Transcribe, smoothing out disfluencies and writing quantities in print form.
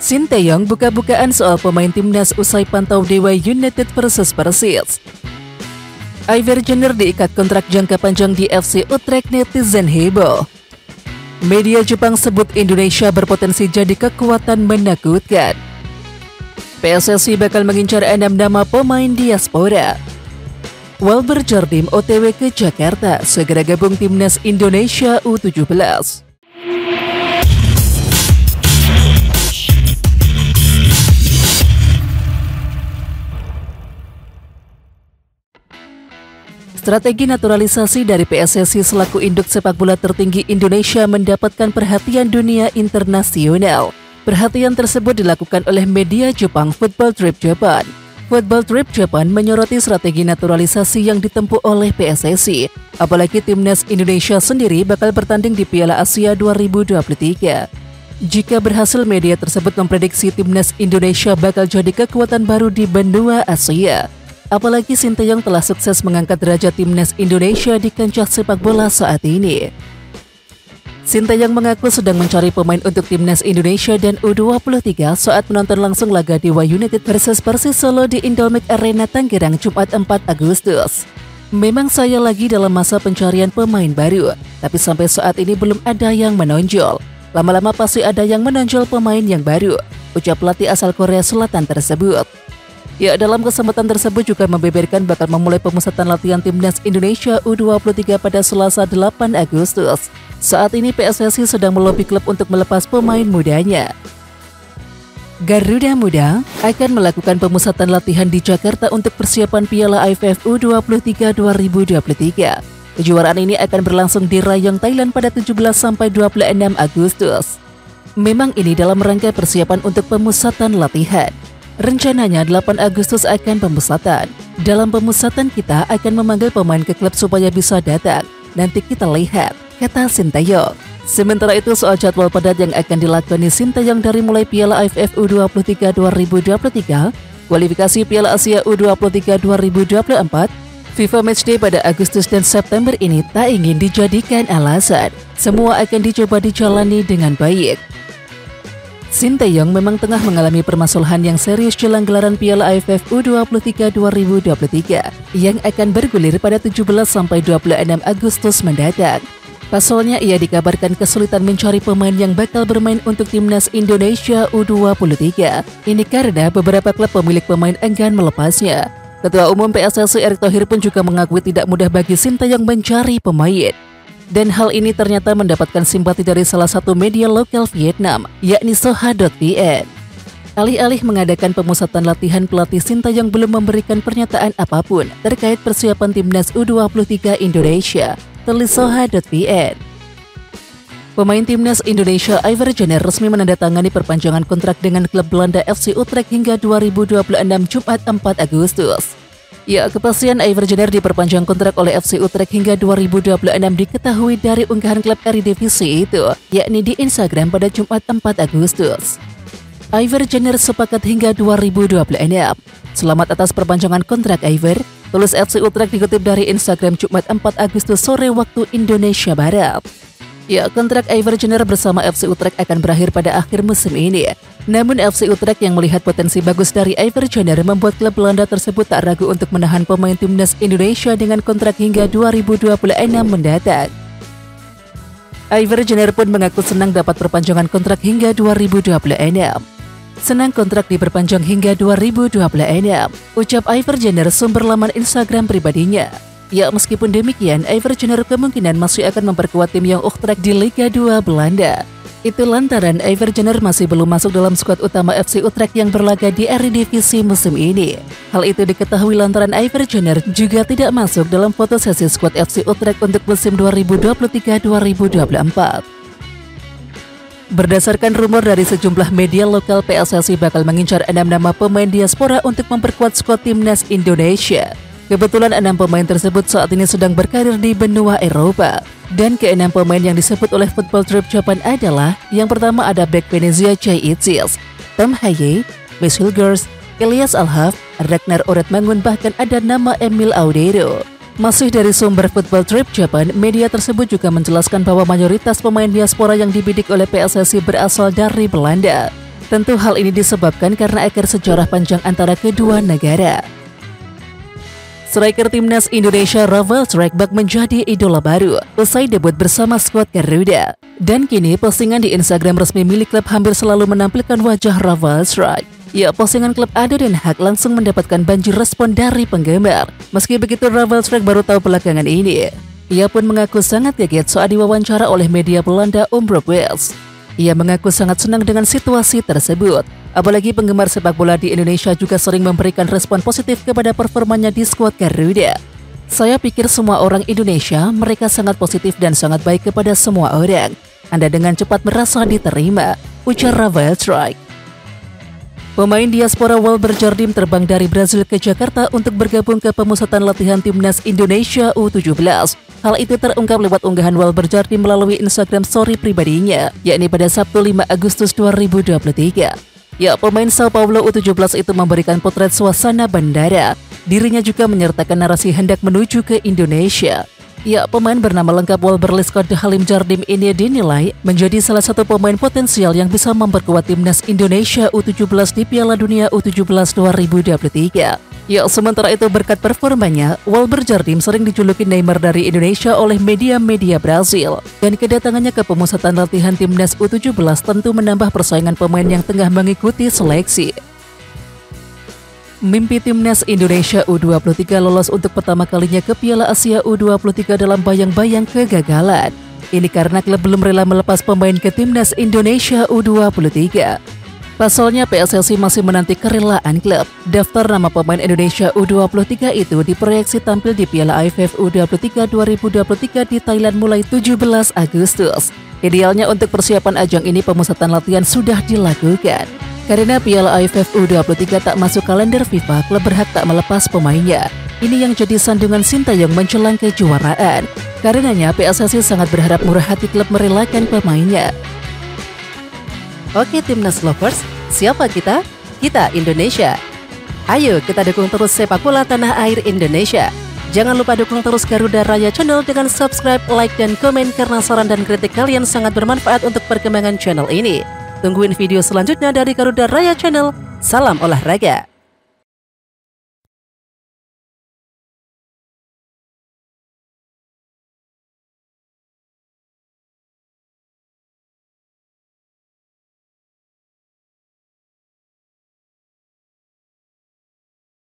Sinteyong buka-bukaan soal pemain timnas usai pantau Dewa United versus Persis. Iver Jenner diikat kontrak jangka panjang di FC Utrecht, netizen heboh. Media Jepang sebut Indonesia berpotensi jadi kekuatan menakutkan. PSSI bakal mengincar 6 nama pemain diaspora. Welber Jardim OTW ke Jakarta, segera gabung timnas Indonesia U17. Strategi naturalisasi dari PSSI selaku induk sepak bola tertinggi Indonesia mendapatkan perhatian dunia internasional. Perhatian tersebut dilakukan oleh media Jepang Football Trip Japan. Football Trip Japan menyoroti strategi naturalisasi yang ditempuh oleh PSSI, apalagi timnas Indonesia sendiri bakal bertanding di Piala Asia 2023. Jika berhasil, media tersebut memprediksi timnas Indonesia bakal jadi kekuatan baru di benua Asia. Apalagi Sinteyong telah sukses mengangkat derajat timnas Indonesia di kancah sepak bola saat ini. Sinteyong mengaku sedang mencari pemain untuk timnas Indonesia dan U23 saat menonton langsung laga Dewa United versus Persis Solo di Indomie Arena Tangerang Jumat 4 Agustus. Memang saya lagi dalam masa pencarian pemain baru, tapi sampai saat ini belum ada yang menonjol. Lama-lama pasti ada yang menonjol pemain yang baru, ucap pelatih asal Korea Selatan tersebut. Ya, dalam kesempatan tersebut juga membeberkan bakal memulai pemusatan latihan timnas Indonesia U23 pada Selasa 8 Agustus. Saat ini PSSI sedang melobi klub untuk melepas pemain mudanya. Garuda Muda akan melakukan pemusatan latihan di Jakarta untuk persiapan Piala AFF U23 2023. Kejuaraan ini akan berlangsung di Rayong, Thailand pada 17-26 Agustus. Memang ini dalam rangka persiapan untuk pemusatan latihan. Rencananya 8 Agustus akan pemusatan. Dalam pemusatan kita akan memanggil pemain ke klub supaya bisa datang. Nanti kita lihat, kata Sinteyong. Sementara itu soal jadwal padat yang akan dilakoni Sinteyong dari mulai Piala AFF U23 2023, kualifikasi Piala Asia U23 2024, FIFA Matchday pada Agustus dan September ini tak ingin dijadikan alasan. Semua akan dicoba dijalani dengan baik. Sinteyong memang tengah mengalami permasalahan yang serius jelang gelaran Piala AFF U23 2023 yang akan bergulir pada 17-26 Agustus mendatang. Pasalnya ia dikabarkan kesulitan mencari pemain yang bakal bermain untuk timnas Indonesia U23. Ini karena beberapa klub pemilik pemain enggan melepasnya. Ketua Umum PSSI Erick Thohir pun juga mengakui tidak mudah bagi Sinteyong mencari pemain. Dan hal ini ternyata mendapatkan simpati dari salah satu media lokal Vietnam, yakni Soha.vn. Alih-alih mengadakan pemusatan latihan, pelatih Sinteyong belum memberikan pernyataan apapun terkait persiapan timnas U23 Indonesia, tulis Soha.vn. Pemain timnas Indonesia Iver Jenner resmi menandatangani perpanjangan kontrak dengan klub Belanda FC Utrecht hingga 2026 Jumat 4 Agustus. Ya, kepastian Iver Jenner diperpanjang kontrak oleh FC Utrecht hingga 2026 diketahui dari unggahan klub Eredivisie itu, yakni di Instagram pada Jumat 4 Agustus. Iver Jenner sepakat hingga 2026. Selamat atas perpanjangan kontrak Iver, tulis FC Utrecht dikutip dari Instagram Jumat 4 Agustus sore waktu Indonesia Barat. Ya, kontrak Iver Jenner bersama FC Utrecht akan berakhir pada akhir musim ini. Namun FC Utrecht yang melihat potensi bagus dari Iver Jenner membuat klub Belanda tersebut tak ragu untuk menahan pemain timnas Indonesia dengan kontrak hingga 2026 mendatang. Iver Jenner pun mengaku senang dapat perpanjangan kontrak hingga 2026. Senang kontrak diperpanjang hingga 2026, ucap Iver Jenner sumber laman Instagram pribadinya. Ya, meskipun demikian, Iver Jenner kemungkinan masih akan memperkuat tim Young Utrecht di Liga 2 Belanda. Itu lantaran Iver Jenner masih belum masuk dalam skuad utama FC Utrecht yang berlaga di Eredivisie musim ini. Hal itu diketahui lantaran Iver Jenner juga tidak masuk dalam foto sesi skuad FC Utrecht untuk musim 2023-2024. Berdasarkan rumor dari sejumlah media lokal, PSSI bakal mengincar 6 nama pemain diaspora untuk memperkuat skuad timnas Indonesia. Kebetulan 6 pemain tersebut saat ini sedang berkarir di benua Eropa. Dan ke-6 pemain yang disebut oleh Football Trip Japan adalah, yang pertama ada bek Venezia Chai Itzis, Tom Haye, Miss Hilgers, Elias Alhaf, Ragnar Oretmangun, bahkan ada nama Emil Audero. Masih dari sumber Football Trip Japan, media tersebut juga menjelaskan bahwa mayoritas pemain diaspora yang dibidik oleh PSSI berasal dari Belanda. Tentu hal ini disebabkan karena akar sejarah panjang antara kedua negara. Striker timnas Indonesia Rafael Strike bak menjadi idola baru usai debut bersama skuad Garuda. Dan kini postingan di Instagram resmi milik klub hampir selalu menampilkan wajah Rafael Strike. Ya, postingan klub Ado Den Haag langsung mendapatkan banjir respon dari penggemar. Meski begitu, Rafael Strike baru tahu belakangan ini. Ia pun mengaku sangat kaget saat diwawancara oleh media Belanda Omroep West. Ia mengaku sangat senang dengan situasi tersebut. Apalagi penggemar sepak bola di Indonesia juga sering memberikan respon positif kepada performanya di skuad Garuda. Saya pikir semua orang Indonesia, mereka sangat positif dan sangat baik kepada semua orang. Anda dengan cepat merasa diterima, ujar Rafael Strike. Pemain diaspora Walber Jardim terbang dari Brazil ke Jakarta untuk bergabung ke pemusatan latihan timnas Indonesia U17. Hal itu terungkap lewat unggahan Walber Jardim melalui Instagram story pribadinya, yakni pada Sabtu 5 Agustus 2023. Ya, pemain Sao Paulo U17 itu memberikan potret suasana bandara. Dirinya juga menyertakan narasi hendak menuju ke Indonesia. Ya, pemain bernama lengkap Walber Liskot Halim Jardim ini dinilai menjadi salah satu pemain potensial yang bisa memperkuat timnas Indonesia U17 di Piala Dunia U17 2023. Ya, sementara itu berkat performanya, Walber Jardim sering dijuluki Neymar dari Indonesia oleh media-media Brazil. Dan kedatangannya ke pemusatan latihan timnas U17 tentu menambah persaingan pemain yang tengah mengikuti seleksi. Mimpi timnas Indonesia U23 lolos untuk pertama kalinya ke Piala Asia U23 dalam bayang-bayang kegagalan. Ini karena klub belum rela melepas pemain ke timnas Indonesia U23. Pasalnya PSSI masih menanti kerelaan klub. Daftar nama pemain Indonesia U23 itu diproyeksi tampil di Piala AFF U23 2023 di Thailand mulai 17 Agustus. Idealnya untuk persiapan ajang ini pemusatan latihan sudah dilakukan. Karena Piala AFF U23 tak masuk kalender FIFA, klub berhak tak melepas pemainnya. Ini yang jadi sandungan Sintayong menjelang kejuaraan. Karenanya PSSI sangat berharap murah hati klub merelakan pemainnya. Oke Timnas Lovers, siapa kita? Kita Indonesia. Ayo kita dukung terus sepak bola tanah air Indonesia. Jangan lupa dukung terus Garuda Raya Channel dengan subscribe, like, dan komen karena saran dan kritik kalian sangat bermanfaat untuk perkembangan channel ini. Tungguin video selanjutnya dari Garuda Raya Channel. Salam olahraga.